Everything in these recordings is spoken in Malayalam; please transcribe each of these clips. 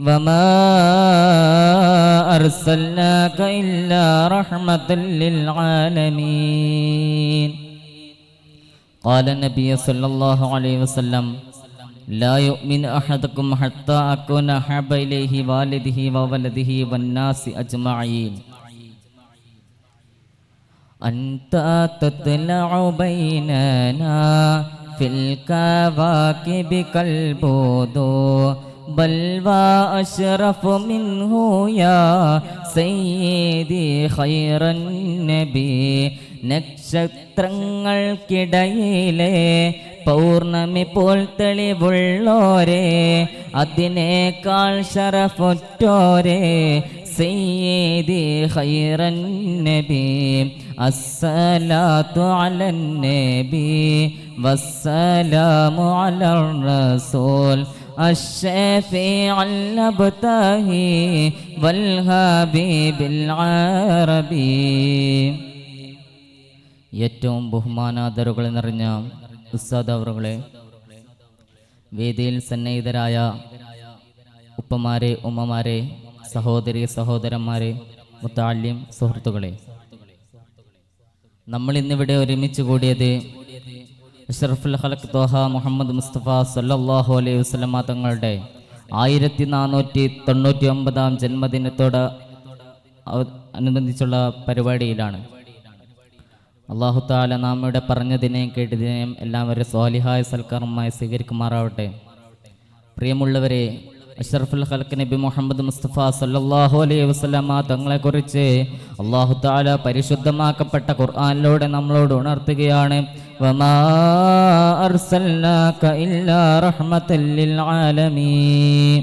വമാ അർസൽനാക ഇല്ലാ റഹ്മത്തൻ ലിൽ ആലമീൻ. ഖാല നബി സല്ലല്ലാഹു അലൈഹി വസല്ലം ലാ യുഅ്മിനു അഹദുക്കും ഹത്താ അകൂന അഹബ്ബ ഇലൈഹി വാലിദിഹി വവലദിഹി വന്നാസി അജ്മഈൻ. അൻത തത്ലഉ ബൈനനാ ഫിൽ കവാകിബി കൽബുദു ബൽ വാ അശ്റഫു മിൻഹു യാ സയ്യിദി ഖൈറൻ നബി. നക്ഷത്രങ്ങൾക്കിടയിലെ പൗർണമി പോൽ തെളിവുള്ളോരേ, അതിനേക്കാൾ ശറഫുറ്റോരേ, സയ്യിദി ഖൈറൻ നബി. അസ്സലാത്തു അലൻ നബി വസ്സലാമു അലർ റസൂൽ അശ്ശഫീഉൽ അബ്തഹി വൽ ഹബീബിൽ അറബി. ഏറ്റവും ബഹുമാനാദരവുകൾ നിറഞ്ഞ ഉസ്താദ് അവറുകളെ, വേദിയിൽ സന്നിഹിതരായ ഉപ്പമാരെ, ഉമ്മമാരെ, സഹോദരി സഹോദരന്മാരെ, മുത്തഅല്ലിം സുഹൃത്തുക്കളെ, നമ്മൾ ഇന്നിവിടെ ഒരുമിച്ച് കൂടിയത് അഷ്റഫുൽ ഖൽഖ് ത്വഹ മുഹമ്മദ് മുസ്തഫ സല്ലല്ലാഹു അലൈഹി വസല്ലമ തങ്ങളുടെ 1499 ജന്മദിനത്തോട് അനുബന്ധിച്ചുള്ള പരിപാടിയിലാണ്. അല്ലാഹു തആല നാം ഇവിടെ പറഞ്ഞതിനെയും കേട്ടതിനെയും എല്ലാവരും സ്വാലിഹായ സൽക്കർമ്മമായി സ്വീകരിക്കുമാറാവട്ടെ. പ്രിയമുള്ളവരെ, അഷ്റഫുൽ ഖൽഖ് നബി മുഹമ്മദ് മുസ്തഫ സല്ലല്ലാഹു അലൈഹി വസല്ലമ തങ്ങളെക്കുറിച്ച് അല്ലാഹു തആല പരിശുദ്ധമാക്കപ്പെട്ട ഖുർആനിലൂടെ നമ്മളോട് ഉണർത്തുകയാണ്. വമാ അർസൽനാക ഇല്ലാ റഹ്മത്തൻ ലിൽ ആലമീൻ.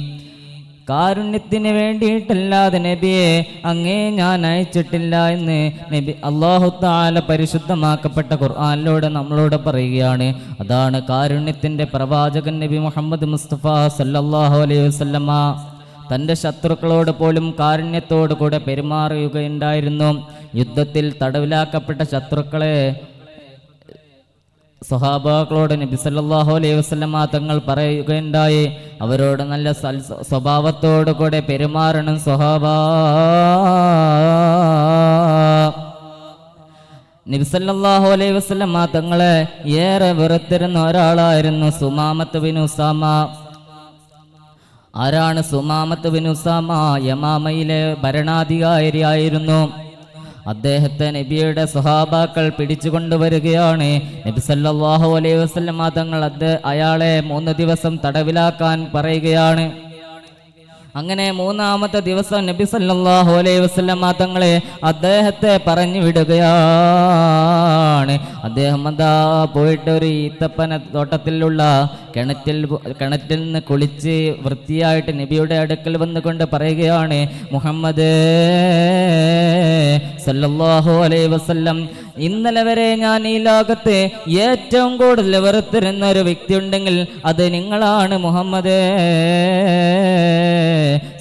കാരുണ്യത്തിന് വേണ്ടിയിട്ടല്ലാതെ നബിയെ അങ്ങേ ഞാൻ അയച്ചിട്ടില്ല എന്ന് നബി അല്ലാഹു തആല പരിശുദ്ധമാക്കപ്പെട്ട ഖുർആനിലൂടെ നമ്മളോട് പറയുകയാണ്. അതാണ് കാരുണ്യത്തിൻ്റെ പ്രവാചകൻ നബി മുഹമ്മദ് മുസ്തഫ സല്ലല്ലാഹു അലൈഹി വസല്ലമ തൻ്റെ ശത്രുക്കളോട് പോലും കാരുണ്യത്തോടു കൂടെ പെരുമാറുകയുണ്ടായിരുന്നു. യുദ്ധത്തിൽ തടവിലാക്കപ്പെട്ട ശത്രുക്കളെ സ്വഹാബാക്കളോട് നബി സല്ലല്ലാഹു അലൈഹി വസല്ലമ തങ്ങൾ പറയുകയുണ്ടായി, അവരോട് നല്ല സ്വഭാവത്തോടു കൂടെ പെരുമാറണം സ്വഹാബാ. നബി സല്ലല്ലാഹു അലൈഹി വസല്ലമ തങ്ങളെ ഏറെ വെറുത്തിരുന്ന ഒരാളായിരുന്നു സുമാമത്ത് ബിൻ ഉസാമ. ആരാണ് സുമാമത്ത് ബിൻ ഉസാമ? യമാമയിലെ ഭരണാധികാരിയായിരുന്നു. അദ്ദേഹത്തെ നബിയുടെ സ്വഹാബാക്കൾ പിടിച്ചു കൊണ്ടുവരികയാണ്. നബി സല്ലല്ലാഹു അലൈഹി വസല്ലമ തങ്ങൾ അയാളെ 3 ദിവസം തടവിലാക്കാൻ പറയുകയാണ്. അങ്ങനെ 3-ാമത്തെ ദിവസം നബി സല്ലല്ലാഹു അലൈഹി വസല്ലമ തങ്ങളെ അദ്ദേഹത്തെ പറഞ്ഞു വിടുകയാണ്. അദ്ദേഹം എന്താ പോയിട്ട് ഒരു ഈത്തപ്പന തോട്ടത്തിലുള്ള കിണറ്റിൽ നിന്ന് കുളിച്ച് വൃത്തിയായിട്ട് നബിയുടെ അടുക്കൽ വന്നുകൊണ്ട് പറയുകയാണ്, മുഹമ്മദ് സല്ലല്ലാഹു അലൈഹി വസല്ലം, ഇന്നലെ വരെ ഞാൻ ഈ ലോകത്ത് ഏറ്റവും കൂടുതൽ വെറുത്തിരുന്ന ഒരു വ്യക്തി ഉണ്ടെങ്കിൽ അത് നിങ്ങളാണ് മുഹമ്മദ്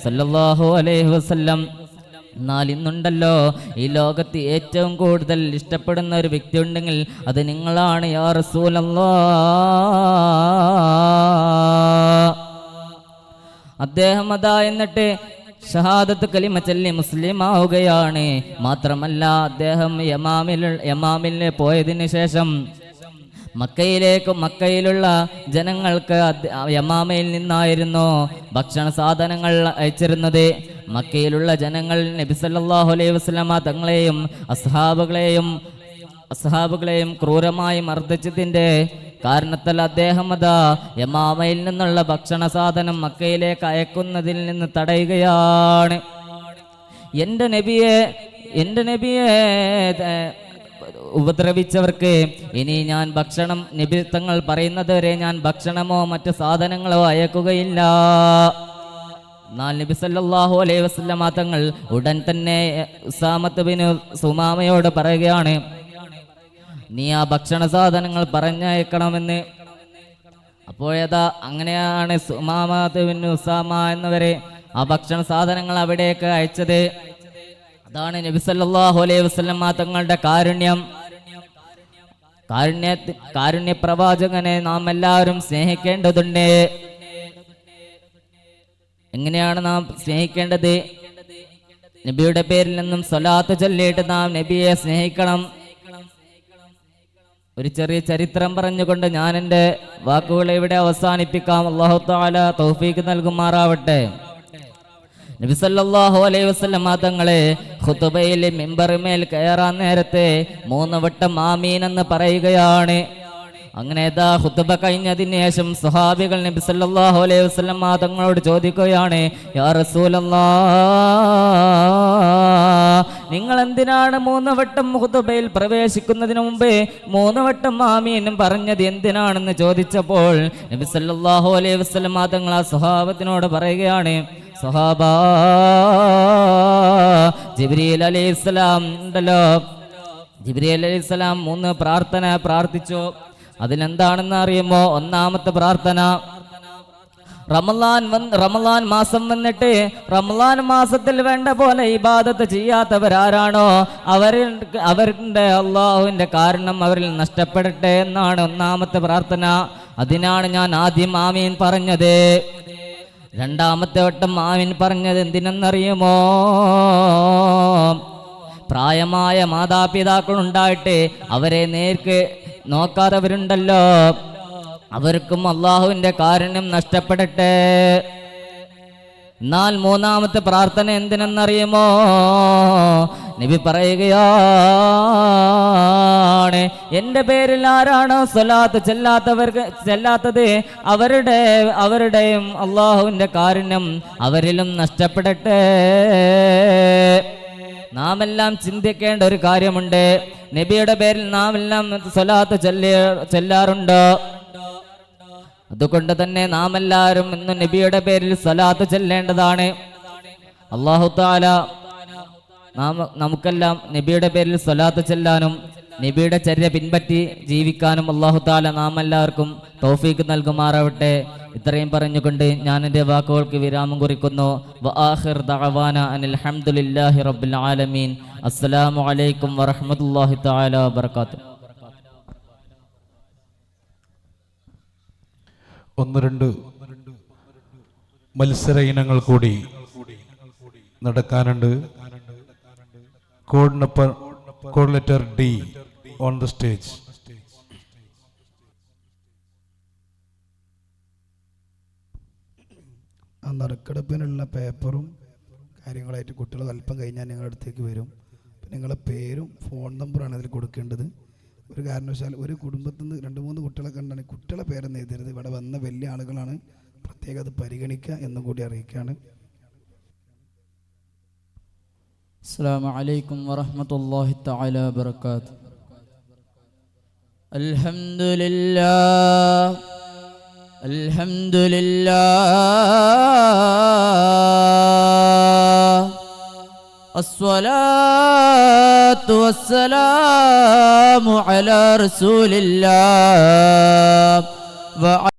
സല്ലല്ലാഹു അലൈഹി വസല്ലം. എന്നാൽ ഇന്നുണ്ടല്ലോ ഈ ലോകത്ത് ഏറ്റവും കൂടുതൽ ഇഷ്ടപ്പെടുന്ന ഒരു വ്യക്തി ഉണ്ടെങ്കിൽ അത് നിങ്ങളാണ് യാ റസൂലല്ലാഹ്. അദ്ദേഹം അതാ എന്നിട്ട് ഷഹാദത്ത് കലിമ ചൊല്ലി മുസ്ലിം ആവുകയാണ്. മാത്രമല്ല അദ്ദേഹം യമാമിൽ പോയതിന് ശേഷം മക്കയിലുള്ള ജനങ്ങൾക്ക് യമാമയിൽ നിന്നായിരുന്നു ഭക്ഷണ സാധനങ്ങൾ അയച്ചിരുന്നത്. മക്കയിലുള്ള ജനങ്ങൾ നബി സല്ലല്ലാഹു അലൈഹി വസല്ലമ തങ്ങളെയും അസ്ഹാബുകളെയും ക്രൂരമായി മർദ്ദിച്ചതിൻ്റെ കാരണത്താൽ അദ്ദേഹം അതാ യമാമയിൽ നിന്നുള്ള ഭക്ഷണ സാധനം മക്കയിലേക്ക് അയക്കുന്നതിൽ നിന്ന് തടയുകയാണ്. എൻ്റെ നബിയെ ഉപദ്രവിച്ചവർക്ക് ഇനി ഞാൻ ഭക്ഷണം, നബി തങ്ങൾ പറയുന്നത് വരെ ഞാൻ ഭക്ഷണമോ മറ്റു സാധനങ്ങളോ അയക്കുകയില്ല. എന്നാൽ നബി സല്ലല്ലാഹു അലൈഹി വസല്ലമ തങ്ങൾ ഉടൻ തന്നെ ഉസാമത്ത് ബിൻ സുമാമയോട് പറയുകയാണ്, നീ ആ ഭക്ഷണ സാധനങ്ങൾ പറഞ്ഞയക്കണമെന്ന്. അപ്പോഴേതാ അങ്ങനെയാണ് സുമാമത്ത് ബിൻ ഉസാമ എന്നവരെ ആ ഭക്ഷണ സാധനങ്ങൾ അവിടേക്ക് അയച്ചത്. അതാണ് നബി സല്ലല്ലാഹു അലൈഹി വസല്ലമ തങ്ങളുടെ കാരുണ്യ പ്രവാചകനെ നാം എല്ലാവരും സ്നേഹിക്കേണ്ടതുണ്ട്. എങ്ങനെയാണ് നാം സ്നേഹിക്കേണ്ടത്? നബിയുടെ പേരിൽ നിന്നും സ്വലാത്ത് ചൊല്ലിയിട്ട് നാം നബിയെ സ്നേഹിക്കണം. ഒരു ചെറിയ ചരിത്രം പറഞ്ഞുകൊണ്ട് ഞാൻ എൻ്റെ വാക്കുകളെ ഇവിടെ അവസാനിപ്പിക്കാം. അല്ലാഹു തആല തൗഫീഖ് നൽകുമാറാവട്ടെ. നബി സല്ലല്ലാഹു അലൈഹി വസല്ലം തങ്ങളെ ഖുതുബയിൽ മിമ്പറിന്മേൽ കയറാൻ നേരത്തെ 3 വട്ടം ആമീൻ എന്ന് പറയുകയാണ്. അങ്ങനെ ഖുതുബ കഴിഞ്ഞതിന് ശേഷം സ്വഹാബികൾ നബി സല്ലല്ലാഹു അലൈഹി വസല്ലം തങ്ങളോട് ചോദിക്കുകയാണ്, യാ റസൂലല്ലാഹ്, നിങ്ങൾ എന്തിനാണ് 3 വട്ടം ഖുതുബയിൽ പ്രവേശിക്കുന്നതിന് മുമ്പേ 3 വട്ടം ആമീൻ പറഞ്ഞത് എന്തിനാണെന്ന് ചോദിച്ചപ്പോൾ നബി സല്ലല്ലാഹു അലൈഹി വസല്ലം തങ്ങൾ ആ സ്വഹാബത്തിനോട് പറയുകയാണ്, സ്വഹാബ, ജിബ്രീൽ അലൈഹിസ്സലാം ഉണ്ടല്ലോ, ജിബ്രീൽ അലൈഹിസ്സലാം 3 പ്രാർത്ഥന പ്രാർത്ഥിച്ചു. അതിലെന്താണെന്ന് അറിയുമോ? ഒന്നാമത്തെ പ്രാർത്ഥന, റമളാൻ മാസം വന്നിട്ട് റമളാൻ മാസത്തിൽ വേണ്ട പോലെ ഇബാദത്ത് ചെയ്യാത്തവരാരാണോ അവരുടെ അള്ളാഹുവിന്റെ കാരണം അവരിൽ നഷ്ടപ്പെടട്ടെ എന്നാണ് ഒന്നാമത്തെ പ്രാർത്ഥന. അതിനാണ് ഞാൻ ആദ്യം ആമീൻ പറഞ്ഞത്. രണ്ടാമത്തെ വട്ടം ആമീൻ പറഞ്ഞത് എന്തിനെന്നറിയുമോ? പ്രായമായ മാതാപിതാക്കൾ ഉണ്ടായിട്ട് അവരെ നേർക്ക് നോക്കാത്തവരുണ്ടല്ലോ, അവർക്കും അള്ളാഹുവിന്റെ കാരുണ്യം നഷ്ടപ്പെടട്ടെ. എന്നാൽ മൂന്നാമത്തെ പ്രാർത്ഥന എന്തിനെന്നറിയുമോ? നബി പറയുകയാണ്, എൻ്റെ പേരിൽ ആരാണോ സ്വലാത്ത് ചെല്ലാത്തത് അവരുടെയും അള്ളാഹുവിന്റെ കാരുണ്യം അവരിലും നഷ്ടപ്പെടട്ടെ. നാം എല്ലാം ചിന്തിക്കേണ്ട ഒരു കാര്യമുണ്ട്. നബിയുടെ പേരിൽ നാം എല്ലാം സ്വലാത്ത് ചെല്ലാറുണ്ടോ? അതുകൊണ്ട് തന്നെ നാം എല്ലാവരും ഇന്ന് നബിയുടെ പേരിൽ സ്വലാത്ത് ചെല്ലേണ്ടതാണ്. അല്ലാഹു തആല നമുക്കെല്ലാം നബിയുടെ പേരിൽ സ്വലാത്ത് ചെല്ലാനും നബിയുടെ ചര്യ പിൻപറ്റി ജീവിക്കാനും അല്ലാഹു തആല നാം എല്ലാവർക്കും തൗഫീഖ് നൽകുമാറാവട്ടെ. ഇത്രയും പറഞ്ഞുകൊണ്ട് ഞാൻ എൻ്റെ വാക്കുകൾക്ക് വിരാമം കുറിക്കുന്നു. വആഖിർ ദഅവാന അനിൽ ഹംദുലില്ലാഹി റബ്ബിൽ ആലമീൻ. അസ്സലാമു അലൈക്കും വറഹ്മത്തുള്ളാഹി തആല വബറകാതുഹു. 1-2 മത്സര ഇനങ്ങൾ കൂടി നടക്കാനുണ്ട്. Code letter D on the stage. ആ നറുക്കെടുപ്പിനുള്ള പേപ്പറും കാര്യങ്ങളായിട്ട് കുട്ടികൾ അല്പം കഴിഞ്ഞാൽ നിങ്ങളുടെ അടുത്തേക്ക് വരും. നിങ്ങളുടെ പേരും ഫോൺ നമ്പറാണ് അതിൽ കൊടുക്കേണ്ടത്. ഒരു കാരണവശാൽ ഒരു കുടുംബത്തിൽ നിന്ന് 2-3 കുട്ടികളെ കണ്ടാണ് കുട്ടികളെ പേരൊന്നും എഴുതരുത്. ഇവിടെ വന്ന വലിയ ആളുകളാണ്, പ്രത്യേകം അത് പരിഗണിക്കുക എന്നും കൂടി അറിയിക്കുകയാണ്. അസ്സലാമു അലൈക്കും വറഹ്മത്തുള്ളാഹി തആല വബറകാതുഹു. അൽഹംദുലില്ലാഹ് അസ്സലാത്തു വസ്സലാമു അലാ റസൂലില്ലാഹ്.